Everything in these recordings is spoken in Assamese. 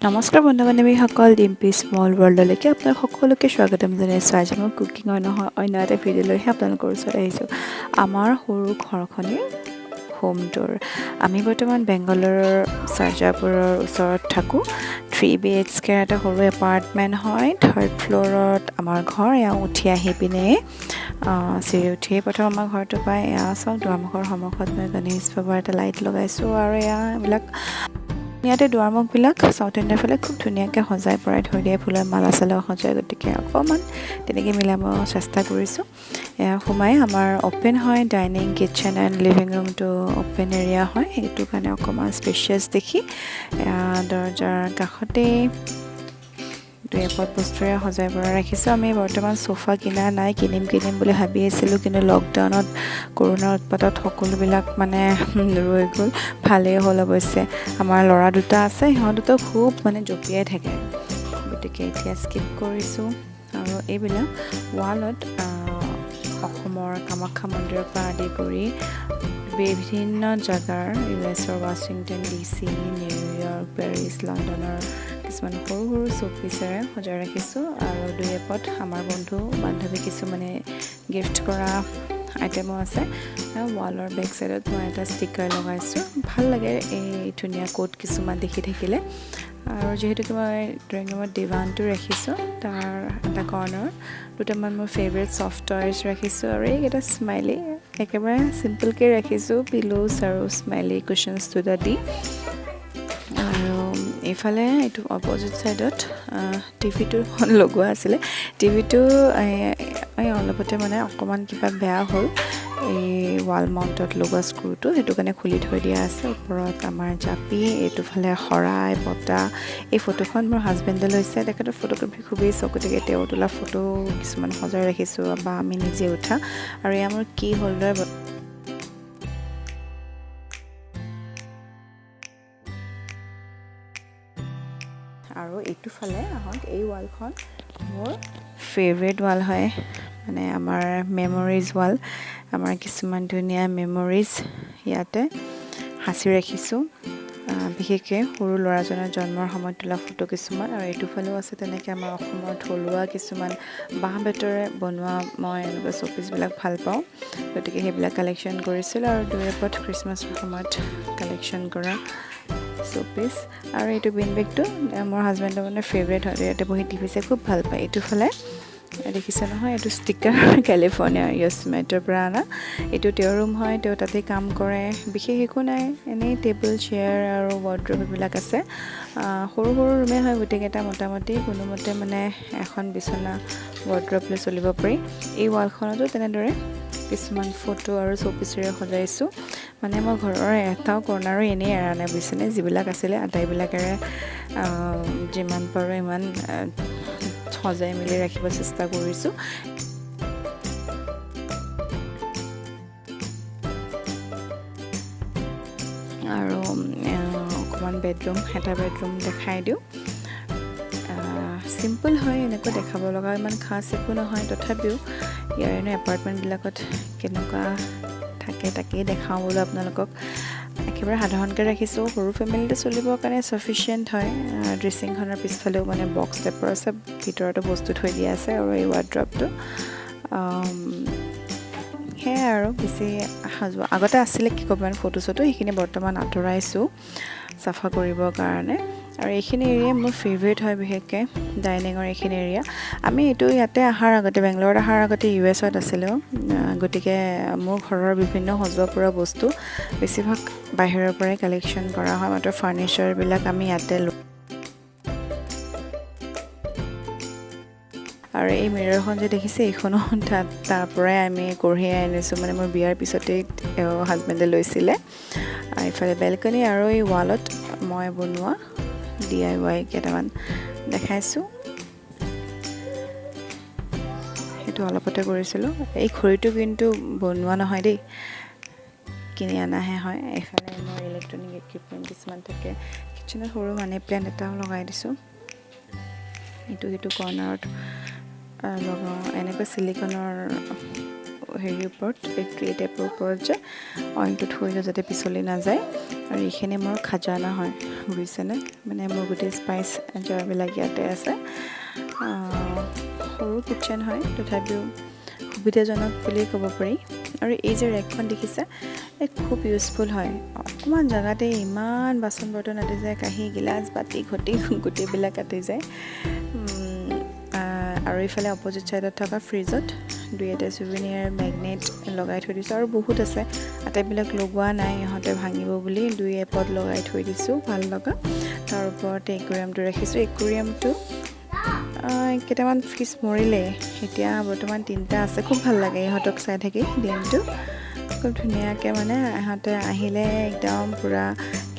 নমস্কাৰ বন্ধু বান্ধৱীসকল, ডিম্পি স্মল ৱৰ্ল্ডলৈকে আপোনাক সকলোকে স্বাগতম জনাইছোঁ। আজি মই কুকিঙৰ নহয় অন্য এটা ভিডিঅ'লৈহে আপোনালোকৰ ওচৰত আহিছোঁ। আমাৰ সৰু ঘৰখনেই হোম টুৰ। আমি বৰ্তমান বেংগালোৰৰ চাৰ্জাপুৰৰ ওচৰত থাকোঁ। 3 BHK এটা সৰু এপাৰ্টমেণ্ট হয়। 3rd ফ্ল'ৰত আমাৰ ঘৰ। এয়া উঠি আহি পিনে চিৰি উঠিয়ে প্ৰথম আমাৰ ঘৰটো পায়। এয়া চাওক, দুৱাৰমুখৰ সন্মুখত মই গণেশ বাবাৰ এটা লাইট লগাইছোঁ আৰু এইবিলাক ইয়াতে দুৱাৰমুখবিলাক চাউথ ইণ্ডিয়াৰ ফালে খুব ধুনীয়াকৈ সজাই পৰাই থৈ দিয়ে, ফুলৰ মালা চালাও সজায়। গতিকে অকণমান তেনেকৈ মিলাব চেষ্টা কৰিছোঁ। এয়া সোমাই আমাৰ অ'পেন হয়, ডাইনিং কিটচেন এণ্ড লিভিং ৰুমটো অ'পেন এৰিয়া হয়, সেইটো কাৰণে অকণমান স্পেচিয়াছ দেখি দৰজাৰ কাষতেই দুই এপদ বস্তুৰে সজাই পৰাই ৰাখিছোঁ। আমি বৰ্তমান চোফা কিনা নাই, কিনিম বুলি ভাবি আছিলোঁ, কিন্তু লকডাউনত কৰোণাৰ উৎপাতত সকলোবিলাক ৰৈ গ'ল। ভালেই হ'ল অৱশ্যে। আমাৰ ল'ৰা দুটা আছে, সিহঁত দুটা খুব জঁপিয়াই থাকে, গতিকে এতিয়া স্কিপ কৰিছোঁ। আৰু এইবিলাক ৱালত অসমৰ কামাখ্যা মন্দিৰৰ পৰা আদি কৰি বিভিন্ন জেগাৰ US-ৰ ৱাশ্বিংটন DC, নিউয়ৰ্ক, পেৰিছ, লণ্ডনৰ কিছুমান সৰু সৰু শ্ব'পিচেৰে সজাই ৰাখিছোঁ। আৰু দুই এপদ আমাৰ বন্ধু বান্ধৱী কিছুমানে গিফ্ট কৰা আইটেমো আছে। ৱালৰ বেক চাইডত মই এটা ষ্টিকাৰ লগাইছোঁ। ভাল লাগে এই ধুনীয়া কোট কিছুমান দেখি থাকিলে। আৰু যিহেতুকে মই ড্ৰয়িং ৰুমত ডিভানটো ৰাখিছোঁ, তাৰ এটা কৰ্ণৰ দুটামান মোৰ ফেভৰেট ছফ্ট টয়ছ ৰাখিছোঁ। আৰু এইকেইটা স্মাইলি একেবাৰে চিম্পলকৈ ৰাখিছোঁ, পিলোজ আৰু স্মাইলি কুশ্যনছ দুটা দি। আৰু এইফালে এইটো অপজিট ছাইডত টিভিটো লগোৱা আছিলে। টিভিটো অলপতে অকণমান কিবা বেয়া হ'ল, এই ৱাল মাউণ্টত লগোৱা স্ক্ৰুটো, সেইটো কাৰণে খুলি থৈ দিয়া আছে। ওপৰত আমাৰ জাপি, এইটোফালে শৰাই বটা। এই ফটোখন মোৰ হাজবেণ্ডে লৈছে, তেখেতৰ ফটোগ্ৰাফী খুবেই চখ, গতিকে তেওঁ তোলা ফটো কিছুমান সজাই ৰাখিছোঁ বা আমি নিজে উঠা। আৰু এয়া মোৰ কি হোল্ডাৰ আৰু এইটোফালে আহক, এই ৱালখন মোৰ ফেভৰেট ৱাল হয়, আমাৰ মেমৰিজ ৱাল। আমাৰ কিছুমান ধুনীয়া মেমৰিজ ইয়াতে সাঁচি ৰাখিছোঁ, বিশেষকৈ সৰু ল'ৰাজনৰ জন্মৰ সময়ত তোলা ফটো কিছুমান। আৰু এইটোফালেও আছে তেনেকৈ আমাৰ অসমৰ থলুৱা কিছুমান বাঁহ বেতেৰে বনোৱা, মই এনেকুৱা শ্ব'পিচবিলাক ভাল পাওঁ, গতিকে সেইবিলাক কালেকশ্যন কৰিছিলোঁ। আৰু দুই এপদ খ্ৰীষ্টমাছৰ সময়ত কালেকশ্যন কৰা শ্ব'পিচ। আৰু এইটো বিন বেগটো মোৰ হাজবেণ্ডৰ ফেভৰেট হয়, ইয়াতে বহি টিভি চাই খুব ভাল পায়। এইটোফালে দেখিছে নহয়, এইটো ষ্টিকাৰ কেলিফৰ্ণিয়া ইউএছৰ পৰা অনা। এইটো তেওঁৰ ৰুম হয়, তেওঁ তাতে কাম কৰে, বিশেষ একো নাই, এনেই টেবুল চেয়াৰ আৰু ৱাৰ্ড্ৰব এইবিলাক আছে। সৰু সৰু ৰুমেই হয় গোটেইকেইটা, মোটামুটি কোনোমতে এখন বিচনা ৱাৰ্ড্ৰব লৈ চলিব পাৰি। এই ৱালখনতো তেনেদৰে কিছুমান ফটো আৰু শ্ব'পিচেৰে সজাইছোঁ। মই ঘৰৰ এটাও কৰ্ণাৰো এনেই এৰা নাই বুজিছেনে, যিবিলাক আছিলে আটাইবিলাকেৰে যিমান পাৰোঁ ইমান সজাই মেলি ৰাখিব চেষ্টা কৰিছোঁ। আৰু অকণমান এটা বেডৰুম দেখাই দিওঁ। চিম্পল হয়, এনেকুৱা দেখাব লগা ইমান খাছ একো নহয়, তথাপিও ইয়াৰ এপাৰ্টমেণ্টবিলাকত কেনেকুৱা থাকে তাকেই দেখাওঁ বোলো আপোনালোকক। একেবাৰে সাধাৰণকৈ ৰাখিছোঁ, সৰু ফেমিলিতে চলিবৰ কাৰণে চাফিচিয়েণ্ট হয়। ড্ৰেছিংখনৰ পিছফালেও বক্স টাইপৰ আছে, ভিতৰতো বস্তু থৈ দিয়া আছে। আৰু এই ৱাৰ্ড্ৰবটো সেয়াই আৰু বেছি সাজোৱা আগতে আছিলে ফটো চটো, সেইখিনি বৰ্তমান আঁতৰাইছোঁ চাফা কৰিবৰ কাৰণে। আৰু এইখিনি এৰিয়া মোৰ ফেভৰেট হয়, বিশেষকৈ ডাইনিঙৰ এইখিনি এৰিয়া। আমি ইয়াতে বেংগলোৰত অহাৰ আগতে US-ত আছিলোঁ, গতিকে মোৰ ঘৰৰ বিভিন্ন সজোৱা পৰা বস্তু বেছিভাগ বাহিৰৰ পৰাই কালেকশ্যন কৰা হয়, মাত্ৰ ফাৰ্নিচাৰবিলাক আমি ইয়াতে আৰু এই মিৰৰখন যে দেখিছে, এইখনো তাৰ পৰাই আমি কঢ়িয়াই আনিছোঁ, মোৰ বিয়াৰ পিছতেই হাজবেণ্ডে লৈছিলে। এইফালে বেলকনি আৰু এই ৱালত মই বনোৱা DIY কেইটামান দেখাইছোঁ, সেইটো অলপতে কৰিছিলোঁ। এই খৰিটো কিন্তু বনোৱা নহয় দেই, কিনি অনাহে হয়। এইফালে মোৰ ইলেক্ট্ৰনিক ইকুইপমেণ্ট কিছুমান থাকে, কিটচেনত সৰু মানি প্লেণ্ট এটাও লগাই দিছোঁ। সেইটো কৰ্নাৰত লগাওঁ, এনেকৈ ছিলিকনৰ হেৰিৰ ওপৰত ট্ৰে টাইপৰ ওপৰত যে অইলটো থৈ দিওঁ যাতে পিছলি নাযায়। আৰু এইখিনি মোৰ খাজানা হয়, বুজিছেনে? মানে মোৰ গোটেই স্পাইচ জাৰবিলাক ইয়াতে আছে। সৰু কিটচেন হয়, তথাপিও সুবিধাজনক বুলিয়েই ক'ব পাৰি। আৰু এই যে ৰেকখন দেখিছে, এই খুব ইউজফুল হয়। অকণমান জেগাতে ইমান বাচন বৰ্তন আঁতি যায়, কাঁহী গিলাচ বাতি ঘটি গোটেইবিলাক আঁতি যায়। আৰু এইফালে অপজিট ছাইডত থকা ফ্ৰিজত দুই এটা চুভেনিয়াৰ মেগনেট লগাই থৈ দিছোঁ, আৰু বহুত আছে। আটাইবিলাক লগোৱা নাই, ইহঁতে ভাঙিব বুলি দুই এপদ লগাই থৈ দিছোঁ ভাল লগা। তাৰ ওপৰতে একুৰিয়ামটো ৰাখিছোঁ। একুৰিয়ামটো কেইটামান ফিছ মৰিলে, এতিয়া বৰ্তমান 3টা আছে। খুব ভাল লাগে ইহঁতক চাই থাকি দিনটো। খুব ধুনীয়াকৈ মানে ইহঁতে আহিলে একদম পূৰা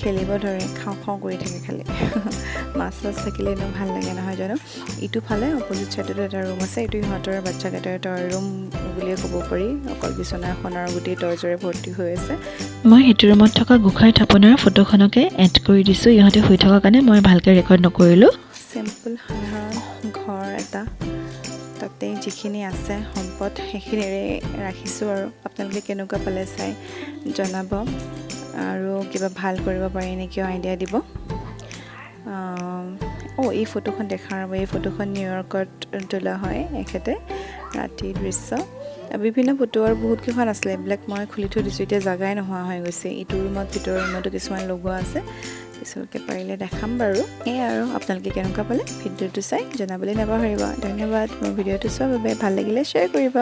খেলিব ধৰে, খাওঁ খাওঁ কৰি থাকে খালি। মাছ চাছ থাকিলে এনেও ভাল লাগে নহয় জানো? ইটো ফালে অপজিট ছাইডতো এটা ৰুম আছে। এইটো ইহঁতৰ বাচ্চাকেইটাৰ টয় ৰুম বুলিয়ে ক'ব পাৰি। অকল বিচনা এখন আৰু গোটেই টয়জৰে ভৰ্তি হৈ আছে। মই সেইটো ৰুমত থকা গোঁসাই থাপনাৰ ফটোখনকে এড কৰি দিছোঁ। ইহঁতে শুই থকাৰ কাৰণে মই ভালকৈ ৰেকৰ্ড নকৰিলোঁ। চিম্পল সাধাৰণ ঘৰ এটা, তাতে যিখিনি আছে সম্পদ সেইখিনিৰে ৰাখিছোঁ। আৰু আপোনালোকে কেনেকুৱা পালে চাই জনাব, আৰু কিবা ভাল কৰিব পাৰি নেকি আইডিয়া দিব। এই ফটোখন দেখাৰ বাবে, এই ফটোখন নিউয়ৰ্কত তোলা হয় এখেতে ৰাতিৰ দৃশ্য। বিভিন্ন ফটো আৰু বহুতকেইখন আছিলে, এইবিলাক মই খুলি থৈ দিছোঁ। এতিয়া জেগাই নোহোৱা হৈ গৈছে। ইটো ৰুমত ভিতৰৰ ৰুমতো কিছুমান লগোৱা আছে, পিছলৈকে পাৰিলে দেখাম বাৰু। সেয়াই আৰু আপোনালোকে কেনেকুৱা পালে ভিডিঅ'টো চাই জনাবলৈ নাপাহৰিব। ধন্যবাদ মোৰ ভিডিঅ'টো চোৱাৰ বাবে। ভাল লাগিলে শ্বেয়াৰ কৰিব।